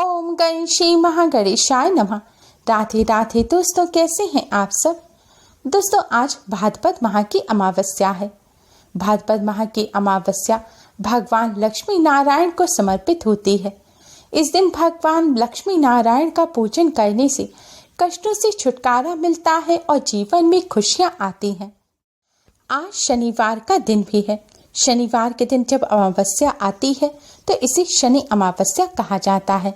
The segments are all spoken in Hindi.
ओम गणेशी महागणेशाय नमः। राधे राधे दोस्तों, कैसे हैं आप सब। दोस्तों, आज भाद्रपद माह की अमावस्या है। भाद्रपद माह की अमावस्या भगवान लक्ष्मी नारायण को समर्पित होती है। इस दिन भगवान लक्ष्मी नारायण का पूजन करने से कष्टों से छुटकारा मिलता है और जीवन में खुशियां आती हैं। आज शनिवार का दिन भी है। शनिवार के दिन जब अमावस्या आती है तो इसे शनि अमावस्या कहा जाता है।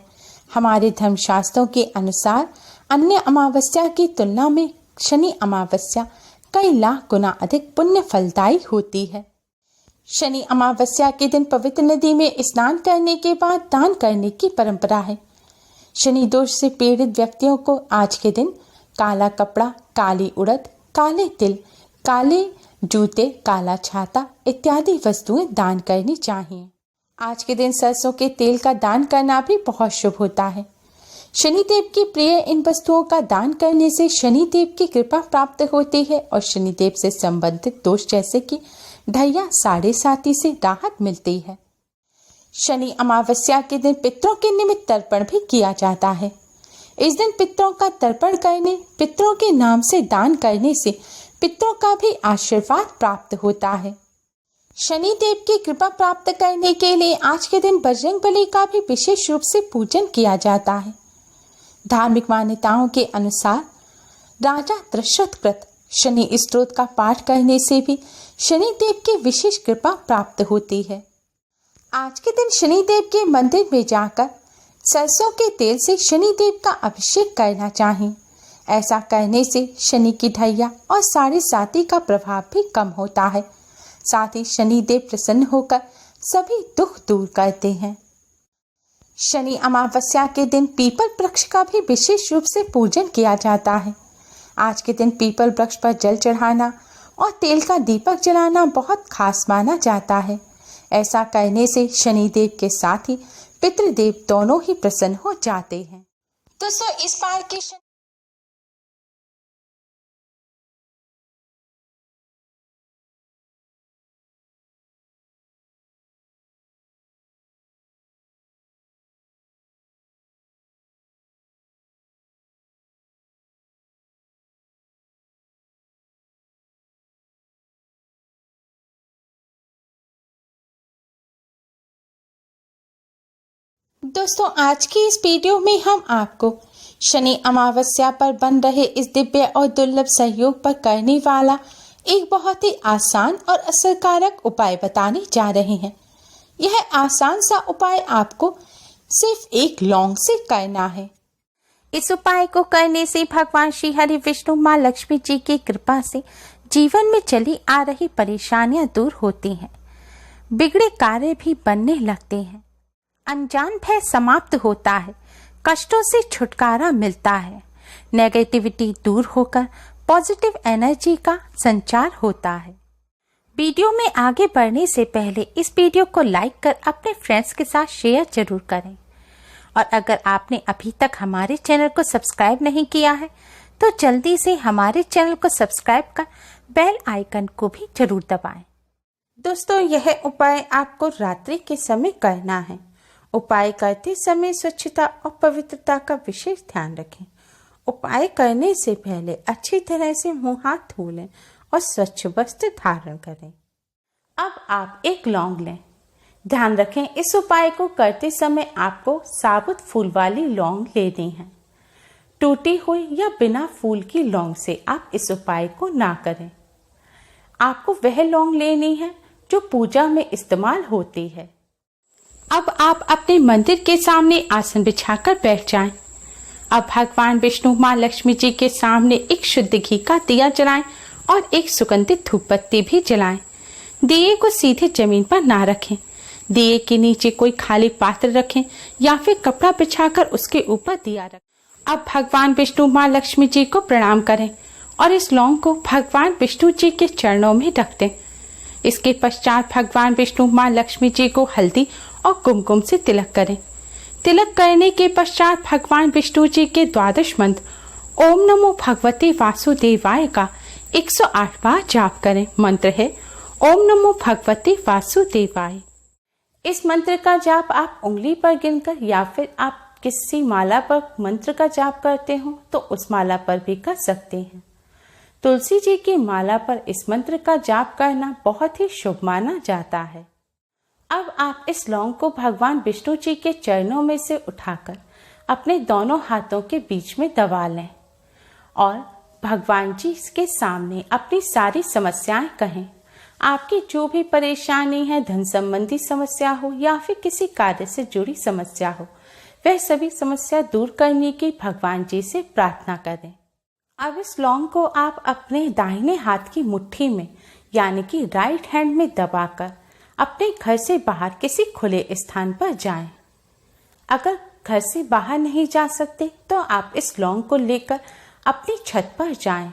हमारे धर्मशास्त्रों के अनुसार अन्य अमावस्या की तुलना में शनि अमावस्या कई लाख गुना अधिक पुण्य फलदायी होती है। शनि अमावस्या के दिन पवित्र नदी में स्नान करने के बाद दान करने की परंपरा है। शनि दोष से पीड़ित व्यक्तियों को आज के दिन काला कपड़ा, काली उड़द, काले तिल, काले जूते, काला छाता इत्यादि वस्तुएं दान करनी चाहिए। आज के दिन सरसों के तेल का दान करना भी बहुत शुभ होता है। शनिदेव की प्रिय इन वस्तुओं का दान करने से शनिदेव की कृपा प्राप्त होती है और शनिदेव से संबंधित दोष जैसे कि ढैया, साढ़े साती से राहत मिलती है। शनि अमावस्या के दिन पितरों के निमित्त तर्पण भी किया जाता है। इस दिन पितरों का तर्पण करने, पितरों के नाम से दान करने से पितरों का भी आशीर्वाद प्राप्त होता है। शनिदेव की कृपा प्राप्त करने के लिए आज के दिन बजरंगबली का भी विशेष रूप से पूजन किया जाता है। धार्मिक मान्यताओं के अनुसार राजा दशरथ शनि स्तोत्र का पाठ करने से भी शनिदेव की विशेष कृपा प्राप्त होती है। आज के दिन शनिदेव के मंदिर में जाकर सरसों के तेल से शनिदेव का अभिषेक करना चाहिए। ऐसा करने से शनि की ढैया और साढ़े साती का प्रभाव भी कम होता है। साथ ही शनिदेव प्रसन्न होकर सभी दुख दूर करते हैं। शनि अमावस्या के दिन पीपल वृक्ष का भी विशेष रूप से पूजन किया जाता है। आज के दिन पीपल वृक्ष पर जल चढ़ाना और तेल का दीपक जलाना बहुत खास माना जाता है। ऐसा करने से शनिदेव के साथ ही पितृदेव दोनों ही प्रसन्न हो जाते हैं। दोस्तों, इस बार की दोस्तों, आज की इस वीडियो में हम आपको शनि अमावस्या पर बन रहे इस दिव्य और दुर्लभ संयोग पर करने वाला एक बहुत ही आसान और असरकारक उपाय बताने जा रहे हैं। यह आसान सा उपाय आपको सिर्फ एक लौंग से करना है। इस उपाय को करने से भगवान श्री हरि विष्णु माँ लक्ष्मी जी की कृपा से जीवन में चली आ रही परेशानियां दूर होती हैं, बिगड़े कार्य भी बनने लगते हैं, अनजान भय समाप्त होता है, कष्टों से छुटकारा मिलता है, नेगेटिविटी दूर होकर पॉजिटिव एनर्जी का संचार होता है। वीडियो में आगे बढ़ने से पहले इस वीडियो को लाइक कर अपने फ्रेंड्स के साथ शेयर जरूर करें और अगर आपने अभी तक हमारे चैनल को सब्सक्राइब नहीं किया है तो जल्दी से हमारे चैनल को सब्सक्राइब कर बेल आइकन को भी जरूर दबाएं। दोस्तों, यह उपाय आपको रात्रि के समय करना है। उपाय करते समय स्वच्छता और पवित्रता का विशेष ध्यान रखें। उपाय करने से पहले अच्छी तरह से मुंह हाथ धो लें और स्वच्छ वस्त्र धारण करें। अब आप एक लौंग लें। ध्यान रखें, इस उपाय को करते समय आपको साबुत फूल वाली लौंग लेनी है। टूटी हुई या बिना फूल की लौंग से आप इस उपाय को ना करें। आपको वह लौंग लेनी है जो पूजा में इस्तेमाल होती है। अब आप अपने मंदिर के सामने आसन बिछाकर बैठ जाएं। अब भगवान विष्णु माँ लक्ष्मी जी के सामने एक शुद्ध घी का दिया जलाएं और एक सुगंधित धूप बत्ती भी जलाएं। दिए को सीधे जमीन पर ना रखें। दिए के नीचे कोई खाली पात्र रखें या फिर कपड़ा बिछाकर उसके ऊपर दिया रखें। अब भगवान विष्णु माँ लक्ष्मी जी को प्रणाम करें और इस लौंग को भगवान विष्णु जी के चरणों में रख दें। इसके पश्चात भगवान विष्णु माँ लक्ष्मी जी को हल्दी और कुमकुम से तिलक करें। तिलक करने के पश्चात भगवान विष्णु जी के द्वादश मंत्र ओम नमो भगवते वासुदेवाय का 108 बार जाप करें। मंत्र है ओम नमो भगवते वासुदेवाय। इस मंत्र का जाप आप उंगली पर गिनकर या फिर आप किसी माला पर मंत्र का जाप करते हो तो उस माला पर भी कर सकते हैं। तुलसी जी की माला पर इस मंत्र का जाप करना बहुत ही शुभ माना जाता है। अब आप इस लौंग को भगवान विष्णु जी के चरणों में से उठाकर अपने दोनों हाथों के बीच में दबा लें और भगवान जी के सामने अपनी सारी समस्याएं कहें। आपकी जो भी परेशानी है, धन संबंधी समस्या हो या फिर किसी कार्य से जुड़ी समस्या हो, वह सभी समस्या दूर करने की भगवान जी से प्रार्थना करें। अब इस लौंग को आप अपने दाहिने हाथ की मुट्ठी में यानी कि राइट हैंड में दबाकर अपने घर से बाहर किसी खुले स्थान पर जाएं। अगर घर से बाहर नहीं जा सकते तो आप इस लौंग को लेकर अपनी छत पर जाएं।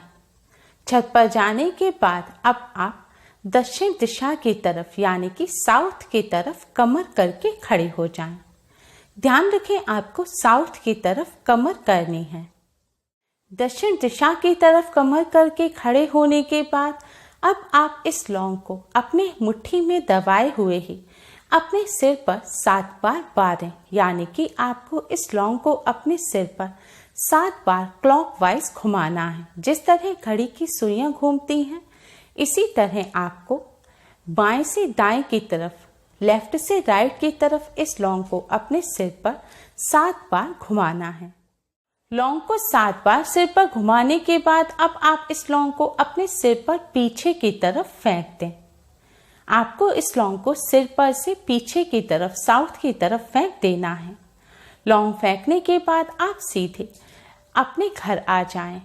छत पर जाने के बाद अब आप दक्षिण दिशा की तरफ यानी कि साउथ की तरफ कमर करके खड़े हो जाएं। ध्यान रखें, आपको साउथ की तरफ कमर करनी है। दक्षिण दिशा की तरफ कमर करके खड़े होने के बाद अब आप इस लौंग को अपने मुट्ठी में दबाए हुए ही अपने सिर पर 7 बार बारें, यानी कि आपको इस लौंग को अपने सिर पर 7 बार क्लॉकवाइज घुमाना है। जिस तरह घड़ी की सुइयां घूमती हैं, इसी तरह आपको बाएं से दाएं की तरफ, लेफ्ट से राइट की तरफ इस लौंग को अपने सिर पर 7 बार घुमाना है। लौंग को 7 बार सिर पर घुमाने के बाद अब आप इस लौंग को अपने सिर पर पीछे की तरफ फेंक दें। आपको इस लौंग को सिर पर से पीछे की तरफ, साउथ की तरफ फेंक देना है। लौंग फेंकने के बाद आप सीधे अपने घर आ जाएं।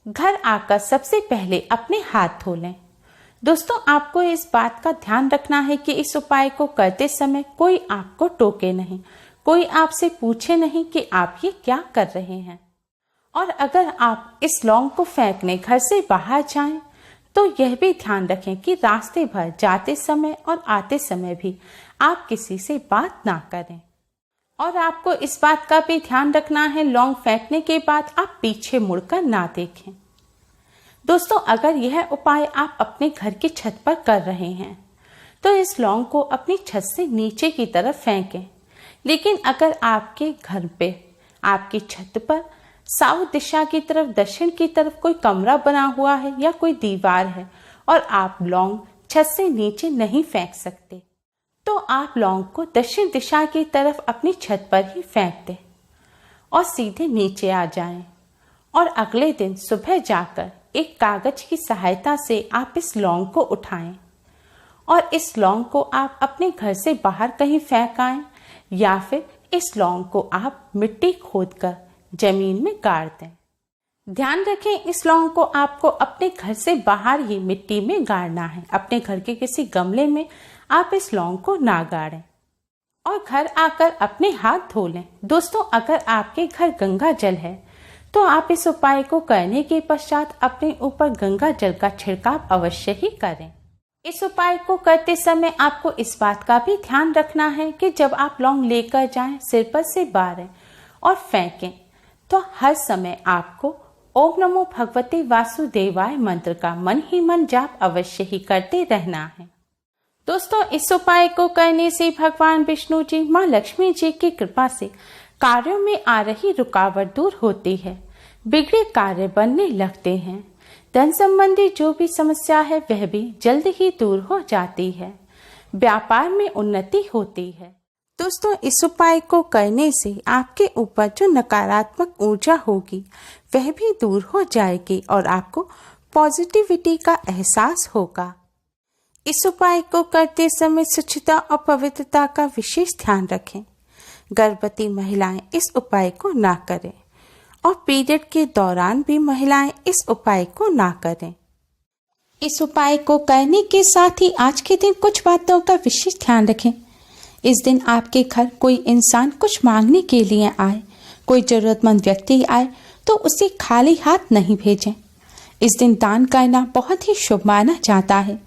घर आकर सबसे पहले अपने हाथ धो लें। दोस्तों, आपको इस बात का ध्यान रखना है कि इस उपाय को करते समय कोई आपको टोके नहीं, कोई आपसे पूछे नहीं कि आप ये क्या कर रहे हैं। और अगर आप इस लौंग को फेंकने घर से बाहर जाएं, तो यह भी ध्यान रखें कि रास्ते भर जाते समय और आते समय भी आप किसी से बात ना करें। और आपको इस बात का भी ध्यान रखना है, लौंग फेंकने के बाद आप पीछे मुड़कर ना देखें। दोस्तों, अगर यह उपाय आप अपने घर की छत पर कर रहे हैं तो इस लौंग को अपनी छत से नीचे की तरफ फेंकें। लेकिन अगर आपके घर पे, आपकी छत पर साउथ दिशा की तरफ, दक्षिण की तरफ कोई कमरा बना हुआ है या कोई दीवार है और आप लौंग छत से नीचे नहीं फेंक सकते, तो आप लौंग को दक्षिण दिशा की तरफ अपनी छत पर ही फेंक दें और सीधे नीचे आ जाएं। और अगले दिन सुबह जाकर एक कागज की सहायता से आप इस लौंग को उठाएं और इस लौंग को आप अपने घर से बाहर कहीं फेंक आएं या फिर इस लौंग को आप मिट्टी खोदकर जमीन में गाड़ दें। ध्यान रखें, इस लौंग को आपको अपने घर से बाहर ही मिट्टी में गाड़ना है। अपने घर के किसी गमले में आप इस लौंग को ना गाड़ें और घर आकर अपने हाथ धो लें। दोस्तों, अगर आपके घर गंगा जल है तो आप इस उपाय को करने के पश्चात अपने ऊपर गंगा जल का छिड़काव अवश्य ही करें। इस उपाय को करते समय आपको इस बात का भी ध्यान रखना है कि जब आप लौंग लेकर जाएं, सिर पर से बारें और फेंकें, तो हर समय आपको ओम नमो भगवते वासुदेवाय मंत्र का मन ही मन जाप अवश्य ही करते रहना है। दोस्तों, इस उपाय को करने से भगवान विष्णु जी, माँ लक्ष्मी जी की कृपा से कार्यों में आ रही रुकावट दूर होती है, बिगड़े कार्य बनने लगते हैं, धन संबंधी जो भी समस्या है वह भी जल्द ही दूर हो जाती है, व्यापार में उन्नति होती है। दोस्तों, इस उपाय को करने से आपके ऊपर जो नकारात्मक ऊर्जा होगी वह भी दूर हो जाएगी और आपको पॉजिटिविटी का एहसास होगा। इस उपाय को करते समय स्वच्छता और पवित्रता का विशेष ध्यान रखें। गर्भवती महिलाएं इस उपाय को ना करें और पीरियड के दौरान भी महिलाएं इस उपाय को ना करें। इस उपाय को करने के साथ ही आज के दिन कुछ बातों का विशेष ध्यान रखें। इस दिन आपके घर कोई इंसान कुछ मांगने के लिए आए, कोई जरूरतमंद व्यक्ति आए तो उसे खाली हाथ नहीं भेजें। इस दिन दान करना बहुत ही शुभ माना जाता है।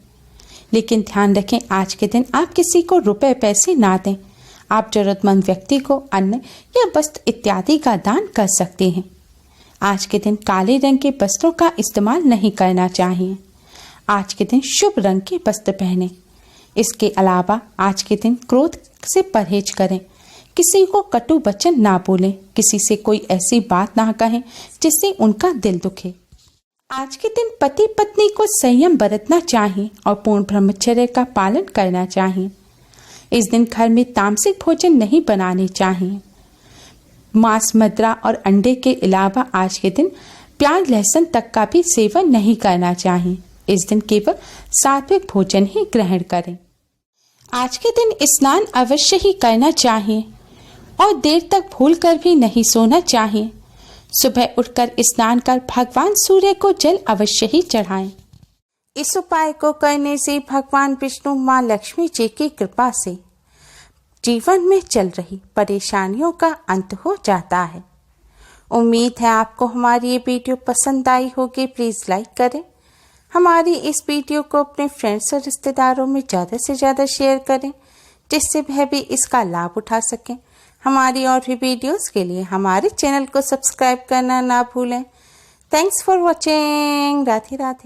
लेकिन ध्यान रखें, आज के दिन आप किसी को रुपए पैसे ना दें। आप जरूरतमंद व्यक्ति को अन्न या वस्त्र इत्यादि का दान कर सकते हैं। आज के दिन काले रंग के वस्त्रों का इस्तेमाल नहीं करना चाहिए। आज के दिन शुभ रंग के वस्त्र पहनें। इसके अलावा आज के दिन क्रोध से परहेज करें, किसी को कटु वचन ना बोलें, किसी से कोई ऐसी बात ना कहें जिससे उनका दिल दुखे। आज के दिन पति पत्नी को संयम बरतना चाहिए और पूर्ण ब्रह्मचर्य का पालन करना चाहिए। इस दिन घर में तामसिक भोजन नहीं बनाने चाहिए। मांस, मदिरा और अंडे के अलावा आज के दिन प्याज, लहसुन तक का भी सेवन नहीं करना चाहिए। इस दिन केवल सात्विक भोजन ही ग्रहण करें। आज के दिन स्नान अवश्य ही करना चाहिए और देर तक भूल कर भी नहीं सोना चाहिए। सुबह उठकर स्नान कर भगवान सूर्य को जल अवश्य ही चढ़ाएं। इस उपाय को करने से भगवान विष्णु, माँ लक्ष्मी जी की कृपा से जीवन में चल रही परेशानियों का अंत हो जाता है। उम्मीद है आपको हमारी ये वीडियो पसंद आई होगी। प्लीज़ लाइक करें। हमारी इस वीडियो को अपने फ्रेंड्स और रिश्तेदारों में ज़्यादा से ज़्यादा शेयर करें, जिससे वह भी इसका लाभ उठा सकें। हमारी और भी वीडियोस के लिए हमारे चैनल को सब्सक्राइब करना ना भूलें। Thanks for watching. Radhe Radhe.